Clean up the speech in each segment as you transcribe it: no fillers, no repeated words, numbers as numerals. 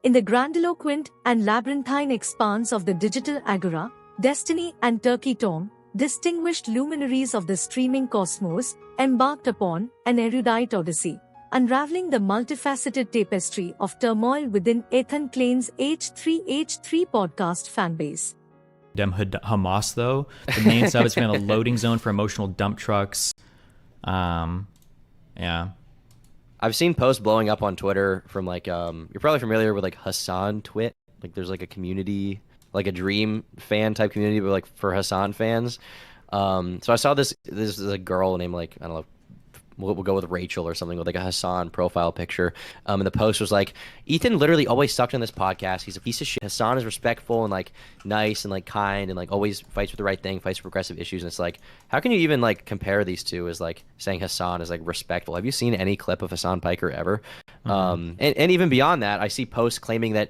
In the grandiloquent and labyrinthine expanse of the digital agora, Destiny and Turkey Tom, distinguished luminaries of the streaming cosmos, embarked upon an erudite odyssey, unraveling the multifaceted tapestry of turmoil within Ethan Klein's H3H3 podcast fanbase. Hamas, though, the main sub has been a loading zone for emotional dump trucks. Yeah. I've seen posts blowing up on Twitter from like you're probably familiar with like Hassan Twit. Like there's like a community, like a Dream fan type community, but like for Hassan fans. So I saw this is a girl named like, I don't know, we'll go with Rachel or something with like a Hassan profile picture. And the post was like, Ethan literally always sucked on this podcast. He's a piece of shit. Hassan is respectful and like nice and like kind and like always fights for the right thing, fights for progressive issues. And it's like, how can you even like compare these two as like saying Hassan is like respectful? Have you seen any clip of Hassan Piker ever? And even beyond that, I see posts claiming that,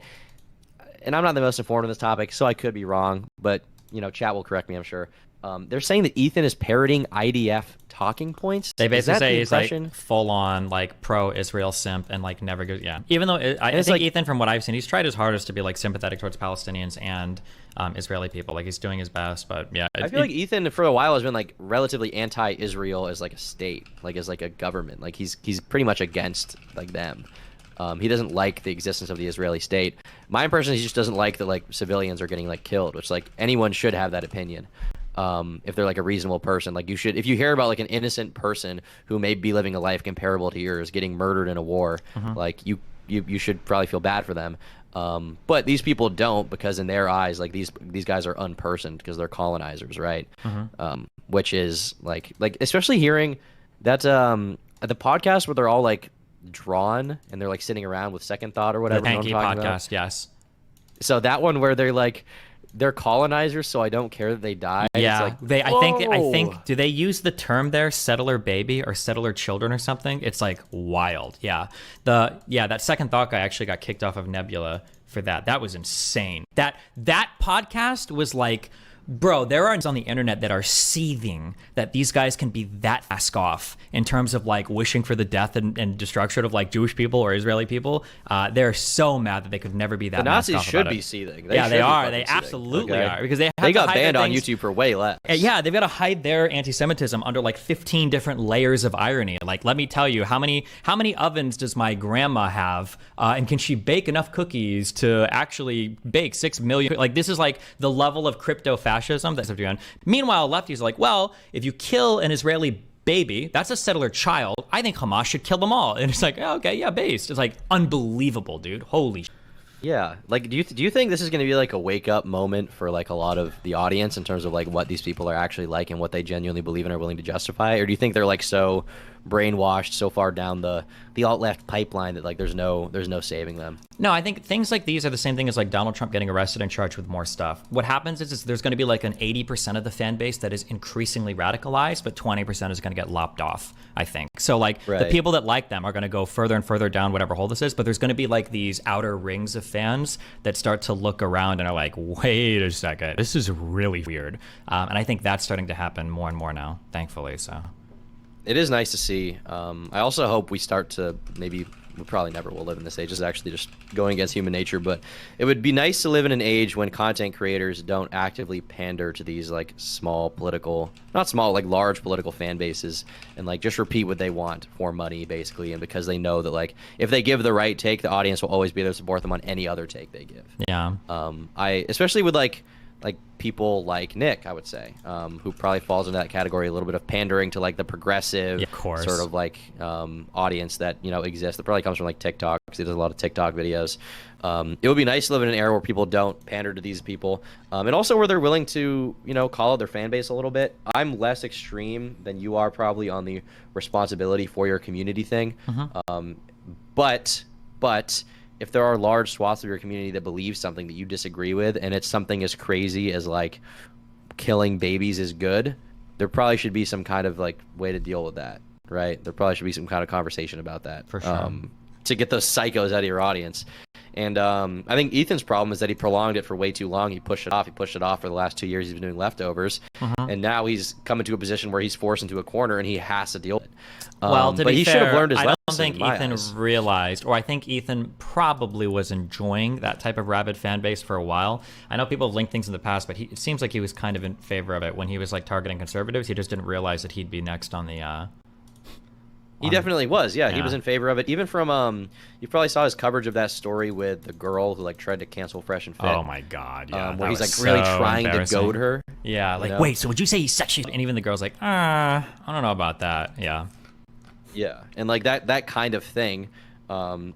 and I'm not the most informed on this topic, so I could be wrong, but you know, chat will correct me, I'm sure. They're saying that Ethan is parroting IDF talking points. They basically say he's like full on like pro-Israel simp and like never goes. Yeah, even though I think like, Ethan, from what I've seen, he's tried his hardest to be like sympathetic towards Palestinians and Israeli people. Like he's doing his best, but yeah. I feel like Ethan for a while has been like relatively anti-Israel as like a state, like as like a government. Like he's pretty much against like them. He doesn't like the existence of the Israeli state. My impression is he just doesn't like that like civilians are getting like killed, which like anyone should have that opinion. If they're like a reasonable person, like you should, if you hear about like an innocent person who may be living a life comparable to yours getting murdered in a war, like you should probably feel bad for them. But these people don't, because in their eyes, like these guys are unpersoned because they're colonizers, right? Which is like especially hearing that the podcast where they're all like drawn and they're like sitting around with second thought or whatever. The Tankie podcast, yes. So that one where they're like, they're colonizers, so I don't care that they die. Yeah, it's like, I think do they use the term there, settler baby or settler children or something? It's like wild. Yeah, that second thought guy actually got kicked off of Nebula for that. That was insane. That podcast was like, bro, there are on the internet that are seething that these guys can be that mask off in terms of like wishing for the death and destruction of like Jewish people or Israeli people. They're so mad that they could never be that. The Nazis should be seething. They are. They absolutely are, because they got banned on YouTube for way less. Yeah, they've got to hide their anti-Semitism under like 15 different layers of irony. Like, let me tell you, how many ovens does my grandma have, and can she bake enough cookies to actually bake 6 million? Like, this is like the level of crypto fascism that's going on. Meanwhile, lefties are like, well, if you kill an Israeli baby, that's a settler child. I think Hamas should kill them all. And it's like, oh, okay, yeah, based. It's like unbelievable, dude. Holy shit. Yeah, like do you think this is going to be like a wake up moment for like a lot of the audience in terms of like what these people are actually like and what they genuinely believe in or willing to justify, or do you think they're like so brainwashed so far down the alt left pipeline that like there's no saving them? No, I think things like these are the same thing as like Donald Trump getting arrested and charged with more stuff. What happens is there's going to be like an 80% of the fan base that is increasingly radicalized, but 20% is going to get lopped off, I think. So like the people that like them are going to go further and further down whatever hole this is, but there's going to be like these outer rings of fans that start to look around and are like, wait a second, this is really weird. And I think that's starting to happen more and more now, thankfully. So it is nice to see. I also hope we start to we probably never will live in this age. This is actually just going against human nature, but it would be nice to live in an age when content creators don't actively pander to these like large political fan bases and like just repeat what they want for money, basically, and because they know that like if they give the right take, the audience will always be there to support them on any other take they give. Yeah. I especially with like people like Nick, I would say, who probably falls into that category, a little bit of pandering to like the progressive sort of like audience that, you know, exists. That probably comes from like TikTok, because he does a lot of TikTok videos. It would be nice to live in an era where people don't pander to these people, and also where they're willing to, you know, call out their fan base a little bit. I'm less extreme than you are probably on the responsibility for your community thing, but if there are large swaths of your community that believe something that you disagree with, and it's something as crazy as like killing babies is good, there probably should be some kind of like way to deal with that, right? There probably should be some kind of conversation about that, for sure, to get those psychos out of your audience. And I think Ethan's problem is that he prolonged it for way too long. He pushed it off. He pushed it off for the last 2 years. He's been doing leftovers, and now he's come into a position where he's forced into a corner and he has to deal with it. Well, to but be he fair, should have learned his I lesson. don't think Ethan realized, or I think Ethan probably was enjoying that type of rabid fan base for a while. I know people have linked things in the past, but it seems like he was kind of in favor of it when he was like targeting conservatives. He just didn't realize that he'd be next on the. He definitely was. Yeah, he was in favor of it. Even from you probably saw his coverage of that story with the girl who like tried to cancel Fresh and Fit. Oh my God! Yeah, where he's like really trying to goad her. Yeah, like wait, so would you say he's sexually? And even the girl's like, I don't know about that. Yeah. Yeah, and like that kind of thing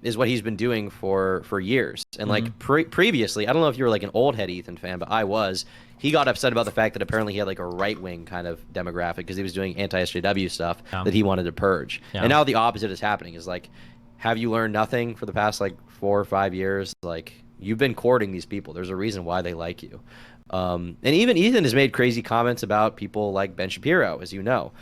is what he's been doing for years. And like previously, I don't know if you were like an old head Ethan fan, but I was. He got upset about the fact that apparently he had like a right-wing kind of demographic because he was doing anti-SJW stuff that he wanted to purge. Yeah. And now the opposite is happening. Is like, have you learned nothing for the past like 4 or 5 years? Like, you've been courting these people. There's a reason why they like you. And even Ethan has made crazy comments about people like Ben Shapiro, as you know,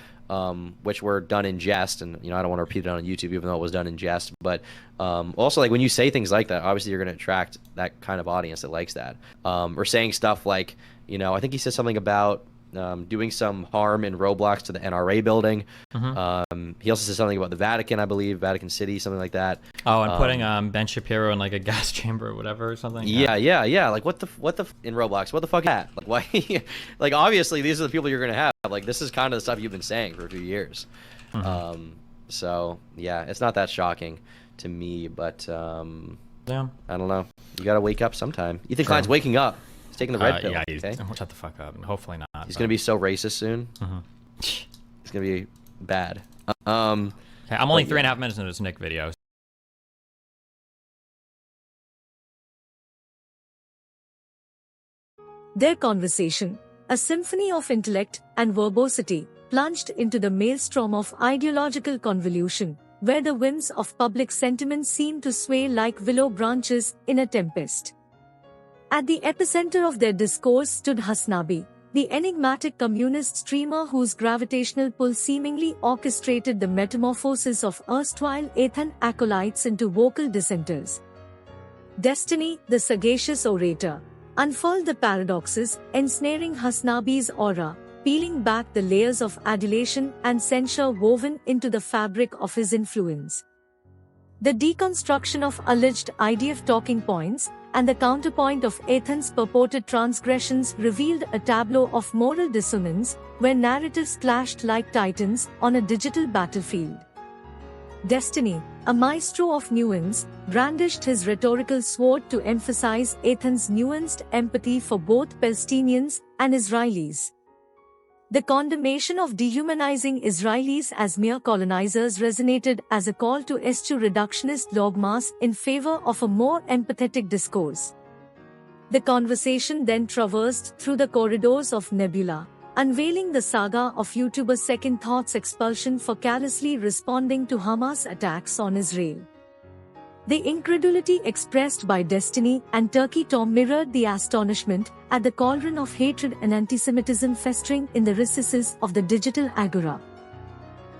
which were done in jest. And, I don't want to repeat it on YouTube, even though it was done in jest. But also, like, when you say things like that, obviously you're going to attract that kind of audience that likes that. Or saying stuff like, I think he said something about doing some harm in Roblox to the NRA building. He also said something about the Vatican, I believe, Vatican City, something like that. Oh, and putting Ben Shapiro in like a gas chamber or whatever or something. Yeah. Like what the in Roblox? What the fuck is that? Like why? Like obviously these are the people you're gonna have. Like this is kind of the stuff you've been saying for a few years. So yeah, it's not that shocking to me, but I don't know. You gotta wake up sometime. Ethan Klein's waking up. He's taking the red pill. Yeah, okay? Shut the fuck up. Hopefully not. He's going to be so racist soon. It's going to be bad. Okay, I'm only 3.5 minutes into this Nick video. Their conversation, a symphony of intellect and verbosity, plunged into the maelstrom of ideological convolution, where the whims of public sentiment seemed to sway like willow branches in a tempest. At the epicenter of their discourse stood Hasanabi, the enigmatic communist streamer whose gravitational pull seemingly orchestrated the metamorphosis of erstwhile Ethan acolytes into vocal dissenters. Destiny, the sagacious orator, unfurled the paradoxes, ensnaring Hasanabi's aura, peeling back the layers of adulation and censure woven into the fabric of his influence. The deconstruction of alleged IDF talking points and the counterpoint of Ethan's purported transgressions revealed a tableau of moral dissonance where narratives clashed like titans on a digital battlefield. Destiny, a maestro of nuance, brandished his rhetorical sword to emphasize Ethan's nuanced empathy for both Palestinians and Israelis. The condemnation of dehumanizing Israelis as mere colonizers resonated as a call to eschew reductionist dogmas in favor of a more empathetic discourse. The conversation then traversed through the corridors of Nebula, unveiling the saga of YouTuber Second Thought's expulsion for callously responding to Hamas attacks on Israel. The incredulity expressed by Destiny and Turkey Tom mirrored the astonishment at the cauldron of hatred and antisemitism festering in the recesses of the digital agora.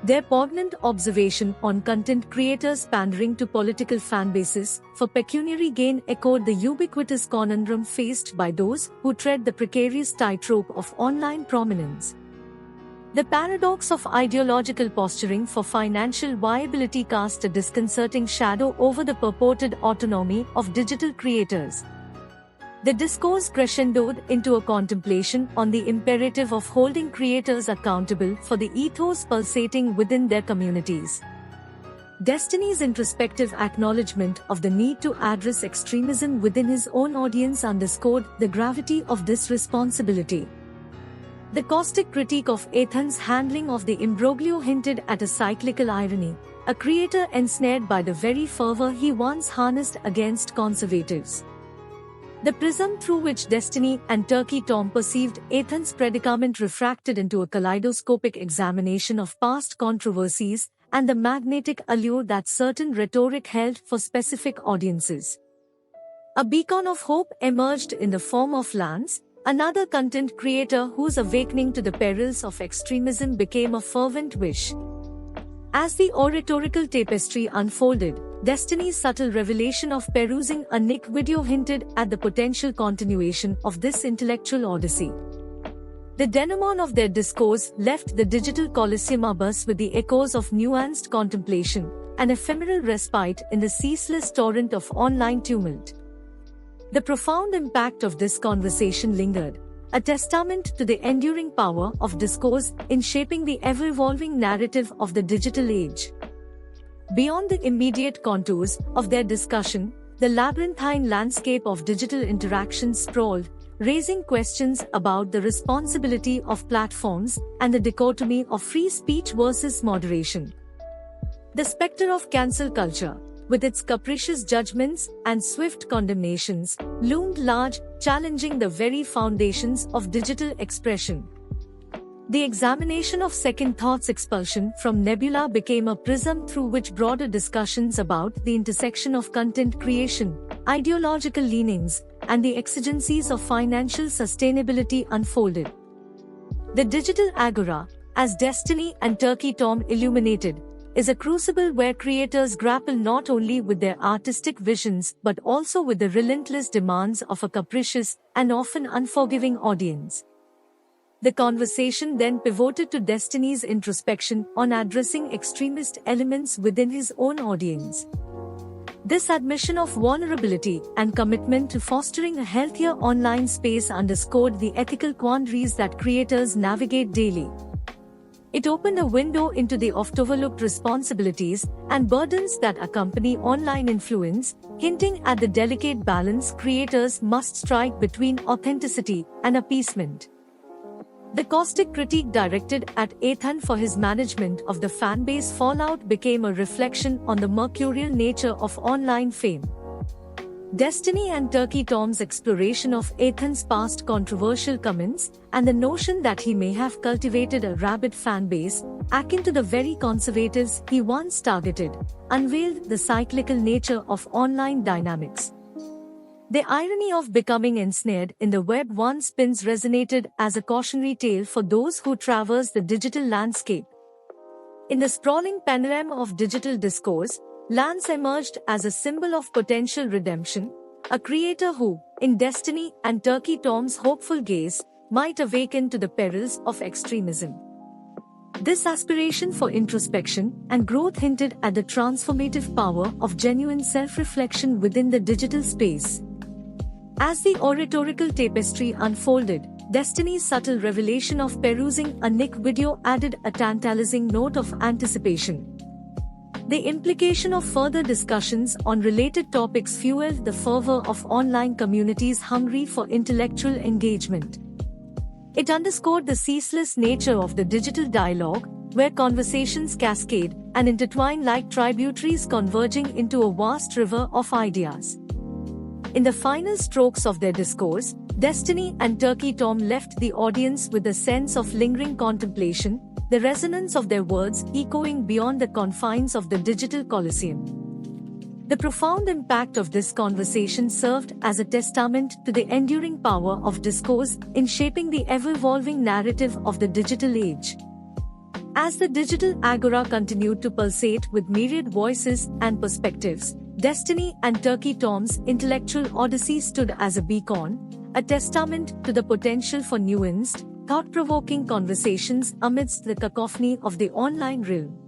Their poignant observation on content creators pandering to political fanbases for pecuniary gain echoed the ubiquitous conundrum faced by those who tread the precarious tightrope of online prominence. The paradox of ideological posturing for financial viability cast a disconcerting shadow over the purported autonomy of digital creators. The discourse crescendoed into a contemplation on the imperative of holding creators accountable for the ethos pulsating within their communities. Destiny's introspective acknowledgement of the need to address extremism within his own audience underscored the gravity of this responsibility. The caustic critique of Ethan's handling of the imbroglio hinted at a cyclical irony, a creator ensnared by the very fervor he once harnessed against conservatives. The prism through which Destiny and Turkey Tom perceived Ethan's predicament refracted into a kaleidoscopic examination of past controversies and the magnetic allure that certain rhetoric held for specific audiences. A beacon of hope emerged in the form of Lance, another content creator whose awakening to the perils of extremism became a fervent wish. As the oratorical tapestry unfolded, Destiny's subtle revelation of perusing a Nick video hinted at the potential continuation of this intellectual odyssey. The denouement of their discourse left the digital Colosseum abuzz with the echoes of nuanced contemplation, an ephemeral respite in the ceaseless torrent of online tumult. The profound impact of this conversation lingered, a testament to the enduring power of discourse in shaping the ever-evolving narrative of the digital age. Beyond the immediate contours of their discussion, the labyrinthine landscape of digital interaction sprawled, raising questions about the responsibility of platforms and the dichotomy of free speech versus moderation. The specter of cancel culture, with its capricious judgments and swift condemnations, loomed large, challenging the very foundations of digital expression. The examination of Second Thought's expulsion from Nebula became a prism through which broader discussions about the intersection of content creation, ideological leanings, and the exigencies of financial sustainability unfolded. The digital agora, as Destiny and Tankie illuminated, is a crucible where creators grapple not only with their artistic visions but also with the relentless demands of a capricious and often unforgiving audience. The conversation then pivoted to Destiny's introspection on addressing extremist elements within his own audience. This admission of vulnerability and commitment to fostering a healthier online space underscored the ethical quandaries that creators navigate daily. It opened a window into the oft-overlooked responsibilities and burdens that accompany online influence, hinting at the delicate balance creators must strike between authenticity and appeasement. The caustic critique directed at Ethan for his management of the fanbase fallout became a reflection on the mercurial nature of online fame. Destiny and Tankie's exploration of Ethan's past controversial comments and the notion that he may have cultivated a rabid fanbase, akin to the very conservatives he once targeted, unveiled the cyclical nature of online dynamics. The irony of becoming ensnared in the Web 1 spins resonated as a cautionary tale for those who traverse the digital landscape. In the sprawling panorama of digital discourse, Lance emerged as a symbol of potential redemption, a creator who, in Destiny and Tankie's hopeful gaze, might awaken to the perils of extremism. This aspiration for introspection and growth hinted at the transformative power of genuine self-reflection within the digital space. As the oratorical tapestry unfolded, Destiny's subtle revelation of perusing a Nick video added a tantalizing note of anticipation. The implication of further discussions on related topics fueled the fervor of online communities hungry for intellectual engagement. It underscored the ceaseless nature of the digital dialogue, where conversations cascade and intertwine like tributaries converging into a vast river of ideas. In the final strokes of their discourse, Destiny and Tankie left the audience with a sense of lingering contemplation, the resonance of their words echoing beyond the confines of the digital Colosseum. The profound impact of this conversation served as a testament to the enduring power of discourse in shaping the ever-evolving narrative of the digital age. As the digital agora continued to pulsate with myriad voices and perspectives, Destiny and Tankie's intellectual odyssey stood as a beacon, a testament to the potential for nuanced, thought-provoking conversations amidst the cacophony of the online realm.